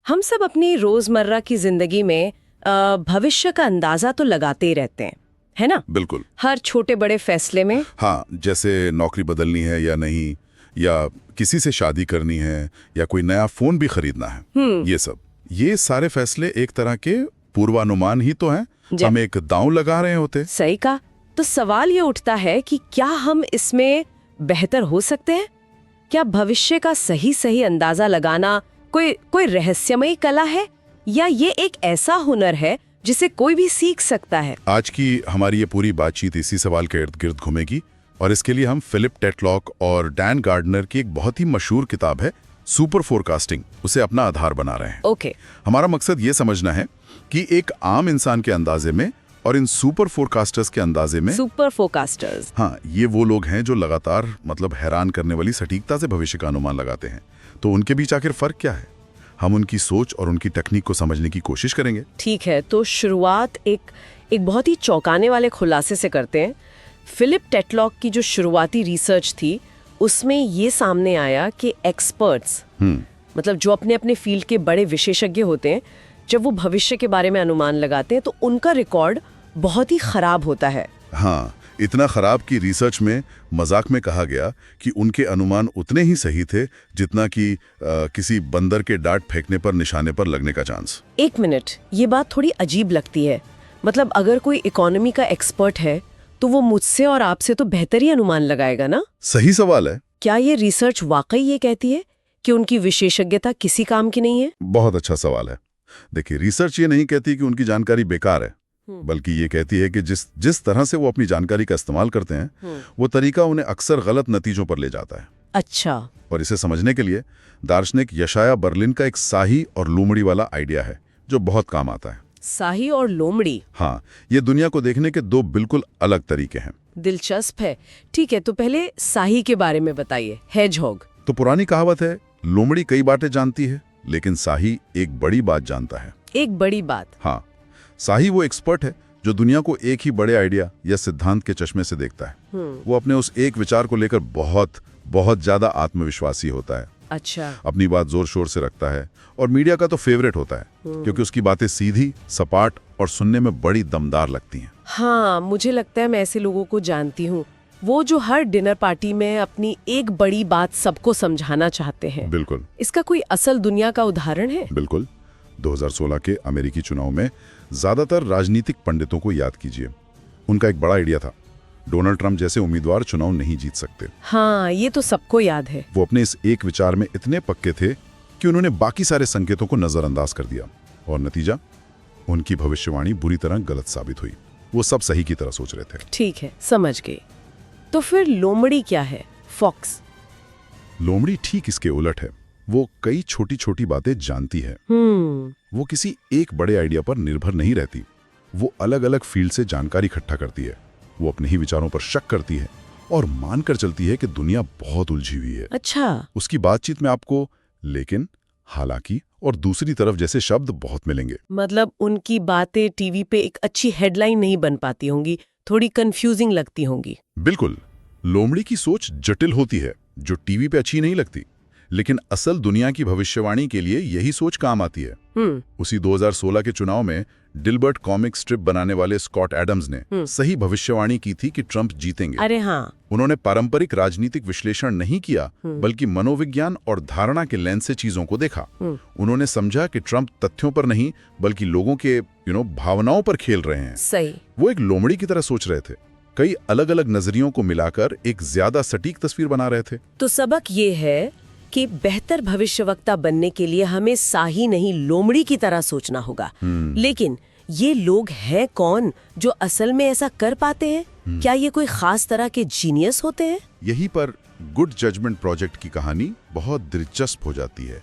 हम सब अपनी रोजमर्रा की जिंदगी में भविष्य का अंदाजा तो लगाते ही रहते हैं, है ना? बिल्कुल। हर छोटे बड़े फैसले में। हाँ, जैसे नौकरी बदलनी है या नहीं, या किसी से शादी करनी है, या कोई नया फोन भी खरीदना है, ये सारे फैसले एक तरह के पूर्वानुमान ही तो हैं। हम एक दांव लगा रहे होते। सही कहा। तो सवाल ये उठता है कि क्या हम इसमें बेहतर हो सकते हैं? क्या भविष्य का सही अंदाजा लगाना कोई रहस्यमयी कला है, या ये एक ऐसा हुनर है जिसे कोई भी सीख सकता है? आज की हमारी ये पूरी बातचीत इसी सवाल के इर्द गिर्द घूमेगी, और इसके लिए हम फिलिप टेटलॉक और डैन गार्डनर की एक बहुत ही मशहूर किताब है सुपर फोरकास्टिंग, उसे अपना आधार बना रहे हैं। ओके। हमारा मकसद ये समझना है कि एक आम इंसान के अंदाजे में और इन सुपर फोरकास्टर्स के अंदाजे में। सुपर फोरकास्टर्स, हाँ, ये वो लोग हैं जो लगातार हैरान करने वाली सटीकता से भविष्य का अनुमान लगाते हैं। तो उनके बीच आखिर फर्क क्या है? हम उनकी सोच और उनकी टेक्निक को समझने की कोशिश करेंगे। ठीक है, तो शुरुआत एक बहुत ही चौंकाने वाले खुलासे से करते हैं। फिलिप टेटलॉक की जो शुरुआती रिसर्च थी, उसमें ये सामने आया कि एक्सपर्ट्स, मतलब जो अपने अपने फील्ड के बड़े विशेषज्ञ होते हैं, जब वो भविष्य के बारे में अनुमान लगाते हैं तो उनका रिकॉर्ड बहुत ही खराब होता है। हाँ, इतना खराब कि रिसर्च में मजाक में कहा गया कि उनके अनुमान उतने ही सही थे जितना कि किसी बंदर के डांट फेंकने पर निशाने पर लगने का चांस। एक मिनट, ये बात थोड़ी अजीब लगती है। मतलब अगर कोई इकोनॉमी का एक्सपर्ट है तो वो मुझसे और आपसे तो बेहतर ही अनुमान लगाएगा ना? सही सवाल है। क्या ये रिसर्च वाकई ये कहती है कि उनकी विशेषज्ञता किसी काम की नहीं है? बहुत अच्छा सवाल है। देखिए, रिसर्च ये नहीं कहती कि उनकी जानकारी बेकार है, बल्कि ये कहती है कि जिस तरह से वो अपनी जानकारी का इस्तेमाल करते हैं, वो तरीका उन्हें अक्सर गलत नतीजों पर ले जाता है। अच्छा। और इसे समझने के लिए दार्शनिक यशाया बर्लिन का एक साही और लोमड़ी वाला आइडिया है जो बहुत काम आता है। साही और लोमड़ी? हाँ, ये दुनिया को देखने के दो बिल्कुल अलग तरीके हैं। दिलचस्प है। ठीक है, तो पहले साही के बारे में बताइए। हेजहॉग। तो पुरानी कहावत है, लोमड़ी कई बातें जानती है लेकिन साही एक बड़ी बात जानता है। एक बड़ी बात? हाँ, साही वो एक्सपर्ट है जो दुनिया को एक ही बड़े आइडिया या सिद्धांत के चश्मे से देखता है। वो अपने उस एक विचार को लेकर बहुत ज्यादा आत्मविश्वासी होता है। अच्छा। अपनी बात जोर शोर से रखता है, और मीडिया का तो फेवरेट होता है क्योंकि उसकी बातें सीधी, सपाट और सुनने में बड़ी दमदार लगती हैं। हाँ, मुझे लगता है मैं ऐसे लोगों को जानती हूँ, वो जो हर डिनर पार्टी में अपनी एक बड़ी बात सबको समझाना चाहते हैं। बिल्कुल। इसका कोई असल दुनिया का उदाहरण है? बिल्कुल। 2016 के अमेरिकी चुनाव में ज्यादातर राजनीतिक पंडितों को याद कीजिए, उनका एक बड़ा आइडिया था, डोनाल्ड ट्रंप जैसे उम्मीदवार चुनाव नहीं जीत सकते। हाँ, ये तो सबको याद है। वो अपने इस एक विचार में इतने पक्के थे कि उन्होंने बाकी सारे संकेतों को नजरअंदाज कर दिया, और नतीजा, उनकी भविष्यवाणी बुरी तरह गलत साबित हुई। वो सब सही की तरह सोच रहे थे। ठीक है, समझ गई। तो फिर लोमड़ी क्या है? फॉक्स? लोमड़ी ठीक इसके उलट है। वो कई छोटी छोटी बातें जानती है। वो किसी एक बड़े आइडिया पर निर्भर नहीं रहती। वो अलग अलग फील्ड से जानकारी इकट्ठा करती है। वो अपने ही विचारों पर शक करती है और मानकर चलती है कि दुनिया बहुत उलझी हुई है। अच्छा। उसकी बातचीत में आपको लेकिन, हालांकि और दूसरी तरफ जैसे शब्द बहुत मिलेंगे। मतलब उनकी बातें टीवी पे एक अच्छी हेडलाइन नहीं बन पाती होंगी, थोड़ी कंफ्यूजिंग लगती होंगी। बिल्कुल। लोमड़ी की सोच जटिल होती है जो टीवी पे अच्छी नहीं लगती, लेकिन असल दुनिया की भविष्यवाणी के लिए यही सोच काम आती है। उसी 2016 के चुनाव में डिल्बर्ट कॉमिक स्ट्रिप बनाने वाले स्कॉट एडम्स ने सही भविष्यवाणी की थी कि ट्रंप जीतेंगे। अरे हाँ। उन्होंने पारंपरिक राजनीतिक विश्लेषण नहीं किया, बल्कि मनोविज्ञान और धारणा के लेंस से चीजों को देखा। उन्होंने समझा कि ट्रंप तथ्यों पर नहीं बल्कि लोगों के भावनाओं पर खेल रहे हैं। सही। वो एक लोमड़ी की तरह सोच रहे थे, कई अलग अलग नजरियों को मिलाकर एक ज्यादा सटीक तस्वीर बना रहे थे। तो सबक ये है कि बेहतर भविष्यवक्ता बनने के लिए हमें साही नहीं लोमड़ी की तरह सोचना होगा। लेकिन ये लोग हैं कौन जो असल में ऐसा कर पाते हैं? क्या ये कोई खास तरह के जीनियस होते हैं? यहीं पर गुड जजमेंट प्रोजेक्ट की कहानी बहुत दिलचस्प हो जाती है।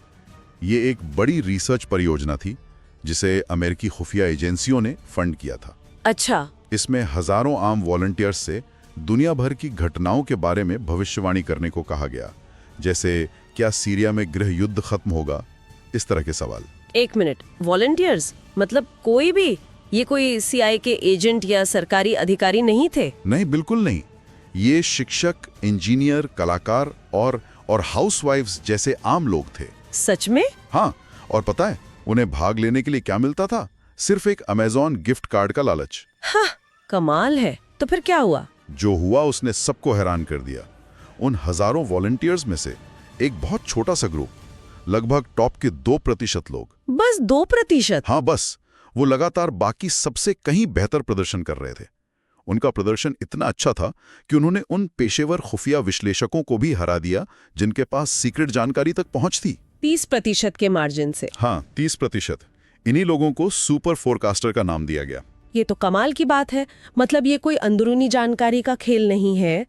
ये एक बड़ी रिसर्च परियोजना थी जिसे अमेरिकी खुफिया एजेंसियों ने फंड किया था। अच्छा। इसमें हजारों आम वॉलंटियर्स से दुनिया भर की घटनाओं के बारे में भविष्यवाणी करने को कहा गया, जैसे क्या सीरिया में गृह युद्ध खत्म होगा, इस तरह के सवाल। एक मिनट, वॉलंटियर्स मतलब कोई भी? ये कोई सीआईए के एजेंट या सरकारी अधिकारी नहीं थे? नहीं, बिल्कुल नहीं। ये शिक्षक, इंजीनियर, कलाकार और हाउसवाइफ्स जैसे आम लोग थे। सच में? हाँ, और पता है, उन्हें भाग लेने के लिए क्या मिलता था? सिर्फ एक अमेज़न गिफ्ट कार्ड का लालच। हाँ, कमाल है। तो फिर क्या हुआ? जो हुआ उसने सबको हैरान कर दिया। उन हजारों वॉलंटियर्स में से एक बहुत छोटा सा ग्रुप, लगभग टॉप के 2% लोग, बस 2%? हाँ बस, वो लगातार बाकी सबसे कहीं बेहतर प्रदर्शन कर रहे थे। उनका प्रदर्शन इतना अच्छा था कि उन्होंने उन पेशेवर खुफिया विश्लेषकों को भी हरा दिया जिनके पास सीक्रेट जानकारी तक पहुंच थी। 30% के मार्जिन से? हाँ, 30%। इन्हीं लोगों को सुपर फोरकास्टर का नाम दिया गया। ये तो कमाल की बात है। मतलब ये कोई अंदरूनी जानकारी का खेल नहीं है।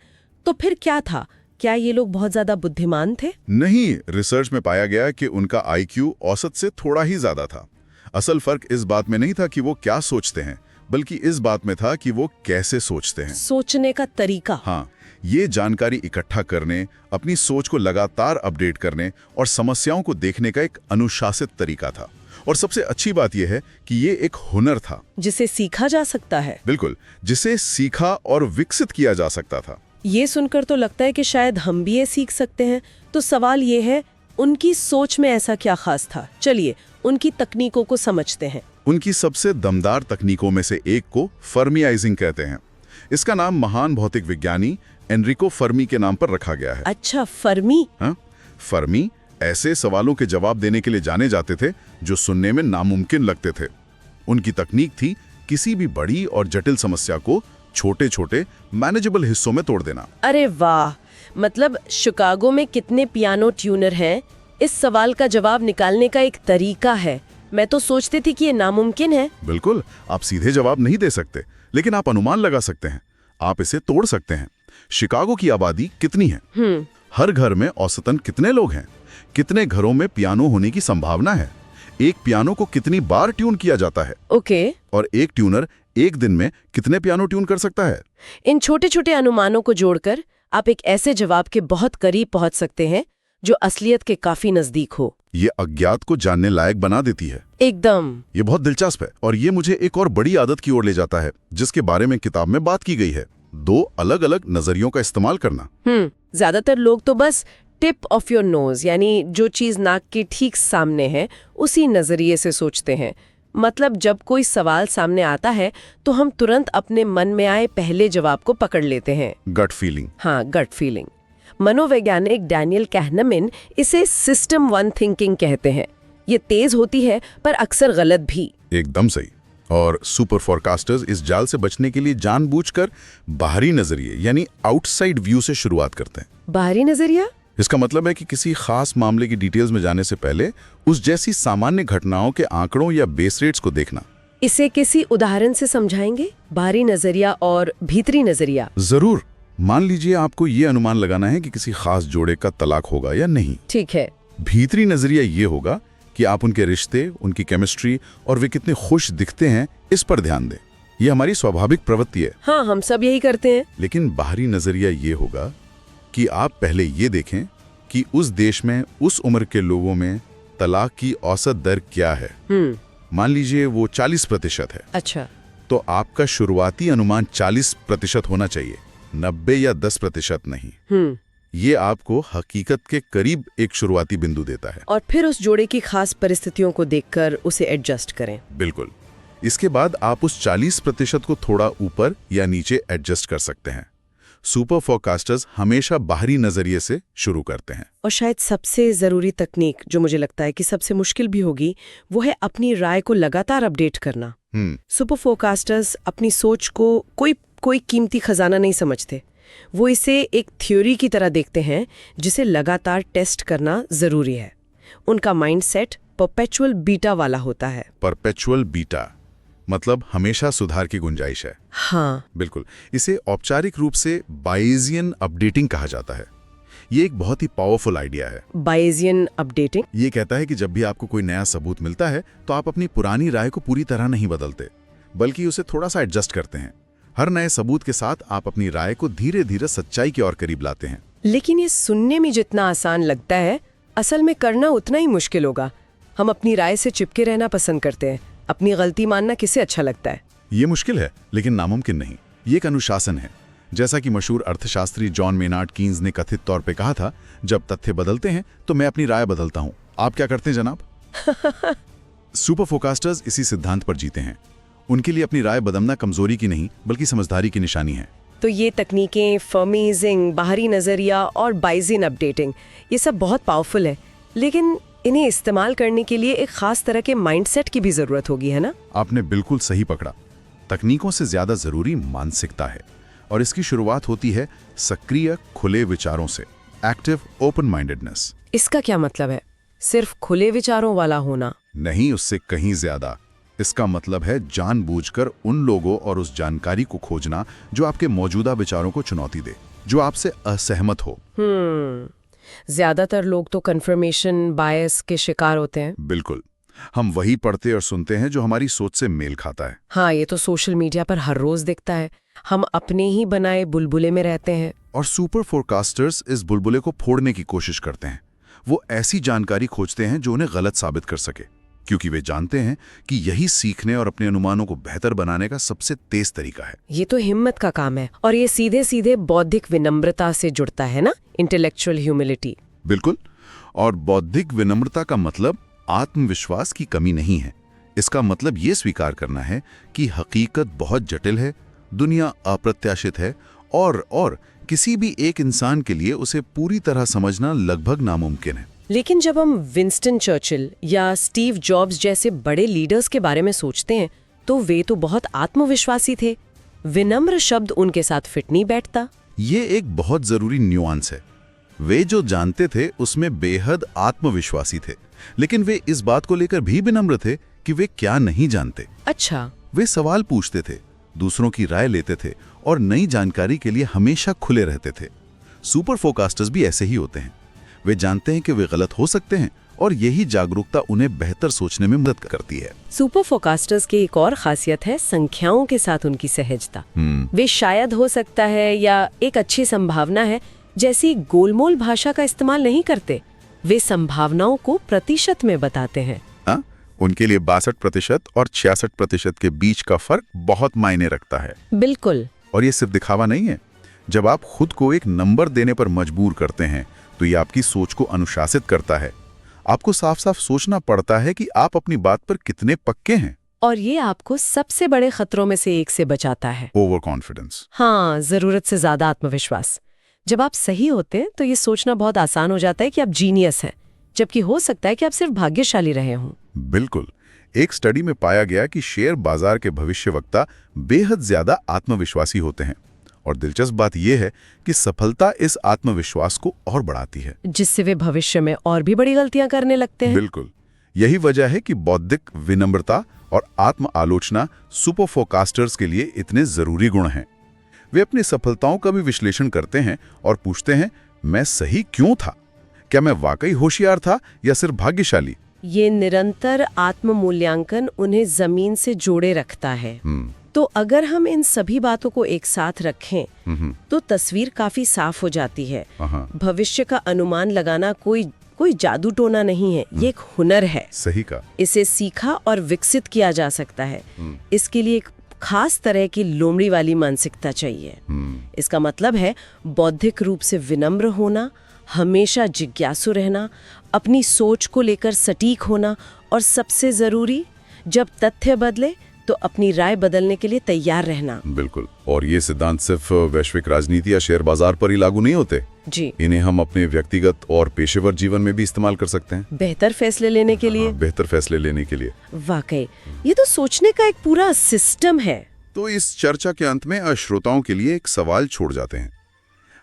तो फिर क्या था? क्या ये लोग बहुत ज्यादा बुद्धिमान थे? नहीं, रिसर्च में पाया गया कि उनका IQ औसत से थोड़ा ही ज्यादा था। असल फर्क इस बात में नहीं था कि वो क्या सोचते हैं, बल्कि इस बात में था कि वो कैसे सोचते हैं। सोचने का तरीका। हाँ, ये जानकारी इकट्ठा करने, अपनी सोच को लगातार अपडेट करने और समस्याओं को देखने का एक अनुशासित तरीका था। और सबसे अच्छी बात यह है कि ये एक हुनर था जिसे सीखा जा सकता है। बिल्कुल, जिसे सीखा और विकसित किया जा सकता था। ये सुनकर तो लगता है कि शायद हम भी ये सीख सकते हैं। तो सवाल ये है, उनकी सोच में ऐसा क्या खास था? चलिए उनकी तकनीकों को समझते हैं। उनकी सबसे दमदार तकनीकों में से एक को फर्मियाइजिंग कहते हैं। इसका नाम महान भौतिक विज्ञानी एनरिको फर्मी के नाम पर रखा गया है। अच्छा, फर्मी? हाँ, फर्मी ऐसे सवालों के जवाब देने के लिए जाने जाते थे जो सुनने में नामुमकिन लगते थे। उनकी तकनीक थी किसी भी बड़ी और जटिल समस्या को छोटे छोटे मैनेजेबल हिस्सों में तोड़ देना। अरे वाह! मतलब शिकागो में कितने पियानो ट्यूनर हैं, इस सवाल का जवाब निकालने का एक तरीका है। मैं तो सोचती थी कि ये नामुमकिन है। बिल्कुल, आप सीधे जवाब नहीं दे सकते, लेकिन आप अनुमान लगा सकते हैं। आप इसे तोड़ सकते हैं। शिकागो की आबादी कितनी है? हर घर में औसतन कितने लोग हैं? कितने घरों में पियानो होने की संभावना है? एक पियानो को कितनी बार ट्यून किया जाता है? ओके। और एक ट्यूनर एक दिन में कितने पियानो ट्यून कर सकता है? इन छोटे छोटे अनुमानों को जोड़कर आप एक ऐसे जवाब के बहुत करीब पहुंच सकते हैं जो असलियत के काफी नजदीक हो। ये अज्ञात को जानने लायक बना देती है। एकदम। ये बहुत दिलचस्प है और ये मुझे एक और बड़ी आदत की ओर ले जाता है जिसके बारे में किताब में बात की गई है। 2 अलग-अलग नजरियों का इस्तेमाल करना। ज्यादातर लोग तो बस टिप ऑफ योर नोज, यानी जो चीज नाक के ठीक सामने है उसी नजरिए से सोचते हैं। मतलब जब कोई सवाल सामने आता है तो हम तुरंत अपने मन में आए पहले जवाब को पकड़ लेते हैं। Gut feeling. हाँ, गट फीलिंग। मनोवैज्ञानिक डैनियल कहनेमैन इसे सिस्टम 1 थिंकिंग कहते हैं। ये तेज होती है पर अक्सर गलत भी। एकदम सही। और सुपर फोरकास्टर्स इस जाल से बचने के लिए जानबूझकर बाहरी नजरिए यानी आउटसाइड व्यू से शुरुआत करते हैं। बाहरी नजरिया? इसका मतलब है कि किसी खास मामले की डिटेल्स में जाने से पहले उस जैसी सामान्य घटनाओं के आंकड़ों या बेस रेट्स को देखना। इसे किसी उदाहरण से समझाएंगे? बाहरी नजरिया और भीतरी नजरिया। जरूर। मान लीजिए आपको ये अनुमान लगाना है कि किसी खास जोड़े का तलाक होगा या नहीं। ठीक है। भीतरी नजरिया ये होगा कि आप उनके रिश्ते, उनकी केमिस्ट्री और वे कितने खुश दिखते हैं, इस पर ध्यान दें। ये हमारी स्वाभाविक प्रवृत्ति है। हाँ, हम सब यही करते हैं। लेकिन बाहरी नजरिया ये होगा कि आप पहले ये देखें कि उस देश में उस उम्र के लोगों में तलाक की औसत दर क्या है। मान लीजिए वो 40% है। अच्छा। तो आपका शुरुआती अनुमान 40% होना चाहिए, 90 या 10% नहीं। ये आपको हकीकत के करीब एक शुरुआती बिंदु देता है। और फिर उस जोड़े की खास परिस्थितियों को देखकर उसे एडजस्ट करें। बिल्कुल। इसके बाद आप उस 40% को थोड़ा ऊपर या नीचे एडजस्ट कर सकते हैं। सुपर फोरकास्टर्स हमेशा बाहरी नजरिए से शुरू करते हैं। और शायद सबसे जरूरी तकनीक, जो मुझे लगता है कि सबसे मुश्किल भी होगी, वो है अपनी राय को लगातार अपडेट करना। सुपर फोरकास्टर्स अपनी सोच को कोई कीमती खजाना नहीं समझते। वो इसे एक थ्योरी की तरह देखते हैं जिसे लगातार टेस्ट करना जरूरी है। उनका माइंडसेट परपेचुअल बीटा वाला होता है। परपेचुअल बीटा मतलब हमेशा सुधार की गुंजाइश है। हाँ, बिल्कुल। इसे औपचारिक रूप से बायेजियन अपडेटिंग कहा जाता है। ये एक बहुत ही पावरफुल आइडिया है। बायेजियन अपडेटिंग ये कहता है कि जब भी आपको कोई नया सबूत मिलता है तो आप अपनी पुरानी राय को पूरी तरह नहीं बदलते, बल्कि उसे थोड़ा सा एडजस्ट करते हैं। हर नए सबूत के साथ आप अपनी राय को धीरे धीरे सच्चाई की ओर करीब लाते हैं। लेकिन ये सुनने में जितना आसान लगता है, असल में करना उतना ही मुश्किल होगा। हम अपनी राय से चिपके रहना पसंद करते हैं। अपनी गलती मानना किसे अच्छा लगता है? ये मुश्किल है लेकिन नामुमकिन नहीं। ये एक अनुशासन है। जैसा कि मशहूर अर्थशास्त्री जॉन मेनार्ड कीन्स ने कथित तौर पे कहा था, जब तथ्य बदलते हैं तो मैं अपनी राय बदलता हूँ। आप क्या करते हैं जनाब? सुपर फोकास्टर्स इसी सिद्धांत पर जीते हैं। उनके लिए अपनी राय बदलना कमजोरी की नहीं बल्कि समझदारी की निशानी है। तो ये तकनीकें, फर्मेजिंग, बाहरी नज़रिया और बाइजिन अपडेटिंग, ये सब बहुत पावरफुल है, लेकिन इन्हें इस्तेमाल करने के लिए एक खास तरह के माइंडसेट की भी ज़रूरत होगी, है ना? आपने बिल्कुल सही पकड़ा। तकनीकों से ज़्यादा ज़रूरी मानसिकता है, और इसकी शुरुआत होती है सक्रिय खुले विचारों से, एक्टिव ओपन माइंडेडनेस। इसका क्या मतलब है? सिर्फ खुले विचारों वाला होना? नहीं, उससे कहीं ज्यादा। इसका मतलब है जानबूझकर उन लोगों और उस जानकारी को खोजना जो आपके मौजूदा विचारों को चुनौती दे, जो आपसे असहमत हो। ज्यादातर लोग तो कन्फर्मेशन बायस के शिकार होते हैं। बिल्कुल, हम वही पढ़ते और सुनते हैं जो हमारी सोच से मेल खाता है। हाँ, ये तो सोशल मीडिया पर हर रोज दिखता है। हम अपने ही बनाए बुलबुले में रहते हैं। और सुपर फोरकास्टर्स इस बुलबुले को फोड़ने की कोशिश करते हैं। वो ऐसी जानकारी खोजते हैं जो उन्हें गलत साबित कर सके, क्योंकि वे जानते हैं कि यही सीखने और अपने अनुमानों को बेहतर बनाने का सबसे तेज तरीका है। ये तो हिम्मत का काम है, और ये सीधे सीधे बौद्धिक विनम्रता से जुड़ता है ना, इंटेलेक्चुअल ह्यूमिलिटी। बिल्कुल, और बौद्धिक विनम्रता का मतलब आत्मविश्वास की कमी नहीं है। इसका मतलब ये स्वीकार करना है कि हकीकत बहुत जटिल है, दुनिया अप्रत्याशित है, और किसी भी एक इंसान के लिए उसे पूरी तरह समझना लगभग नामुमकिन है। लेकिन जब हम विंस्टन चर्चिल या स्टीव जॉब्स जैसे बड़े लीडर्स के बारे में सोचते हैं, तो वे तो बहुत आत्मविश्वासी थे। विनम्र शब्द उनके साथ फिट नहीं बैठता। ये एक बहुत जरूरी न्यूआंस है। वे जो जानते थे उसमें बेहद आत्मविश्वासी थे, लेकिन वे इस बात को लेकर भी विनम्र थे कि वे क्या नहीं जानते। अच्छा। वे सवाल पूछते थे, दूसरों की राय लेते थे और नई जानकारी के लिए हमेशा खुले रहते थे। सुपर फोकास्टर्स भी ऐसे ही होते हैं। वे जानते हैं कि वे गलत हो सकते हैं, और यही जागरूकता उन्हें बेहतर सोचने में मदद करती है। सुपर फोकास्टर्स की एक और खासियत है संख्याओं के साथ उनकी सहजता। वे शायद, हो सकता है, या एक अच्छी संभावना है जैसी गोलमोल भाषा का इस्तेमाल नहीं करते। वे संभावनाओं को प्रतिशत में बताते हैं। उनके लिए 62% और 66% के बीच का फर्क बहुत मायने रखता है। बिल्कुल। और ये सिर्फ दिखावा नहीं है। जब आप खुद को एक नंबर देने पर मजबूर करते हैं, तो ये आपकी सोच को अनुशासित करता है। आपको साफ साफ सोचना पड़ता है कि आप अपनी बात पर कितने पक्के हैं। और ये आपको सबसे बड़े खतरों में से एक से बचाता है, ओवर कॉन्फिडेंस। हाँ, जरूरत से ज्यादा आत्मविश्वास। जब आप सही होते हैं तो ये सोचना बहुत आसान हो जाता है कि आप जीनियस हैं, जबकि हो सकता है कि आप सिर्फ भाग्यशाली रहे हों। बिल्कुल। एक स्टडी में पाया गया कि शेयर बाजार के भविष्यवक्ता बेहद ज्यादा आत्मविश्वासी होते हैं, और दिलचस्प बात यह है कि सफलता इस आत्मविश्वास को और बढ़ाती है, जिससे वे भविष्य में और भी बड़ी गलतियां करने लगते हैं। बिल्कुल। यही वजह है कि बौद्धिक विनम्रता और आत्म आलोचना सुपर फोकास्टर्स के लिए इतने जरूरी गुण हैं। वे अपनी सफलताओं का भी विश्लेषण करते हैं और पूछते हैं, मैं सही क्यों था? क्या मैं वाकई होशियार था या सिर्फ भाग्यशाली? ये निरंतर आत्म मूल्यांकन उन्हें जमीन से जोड़े रखता है। तो अगर हम इन सभी बातों को एक साथ रखें तो तस्वीर काफी साफ हो जाती है। भविष्य का अनुमान लगाना कोई जादू टोना नहीं है, ये एक हुनर है। सही कहा। इसे सीखा और विकसित किया जा सकता है। इसके लिए एक खास तरह की लोमड़ी वाली मानसिकता चाहिए। इसका मतलब है बौद्धिक रूप से विनम्र होना, हमेशा जिज्ञासु रहना, अपनी सोच को लेकर सटीक होना, और सबसे जरूरी, जब तथ्य बदले तो अपनी राय बदलने के लिए तैयार रहना। बिल्कुल। और ये सिद्धांत सिर्फ वैश्विक राजनीति या शेयर बाजार पर ही लागू नहीं होते जी। इन्हें हम अपने व्यक्तिगत और पेशेवर जीवन में भी इस्तेमाल कर सकते हैं, बेहतर फैसले लेने के लिए। बेहतर फैसले लेने के लिए। वाकई ये तो सोचने का एक पूरा सिस्टम है। तो इस चर्चा के अंत में श्रोताओं के लिए एक सवाल छोड़ जाते हैं।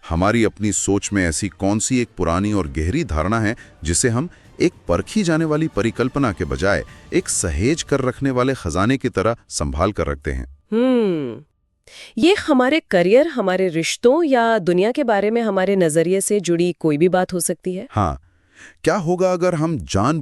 हमारी अपनी सोच में ऐसी कौन सी एक पुरानी और गहरी धारणा है जिसे हम एक परखी जाने वाली परिकल्पना के बजाय एक सहेज कर रखने वाले खजाने की तरह संभाल कर रखते हैं? ये हमारे करियर, हमारे रिश्तों या दुनिया के बारे में हमारे नजरिए से जुड़ी कोई भी बात हो सकती है। हाँ, क्या होगा अगर हम जान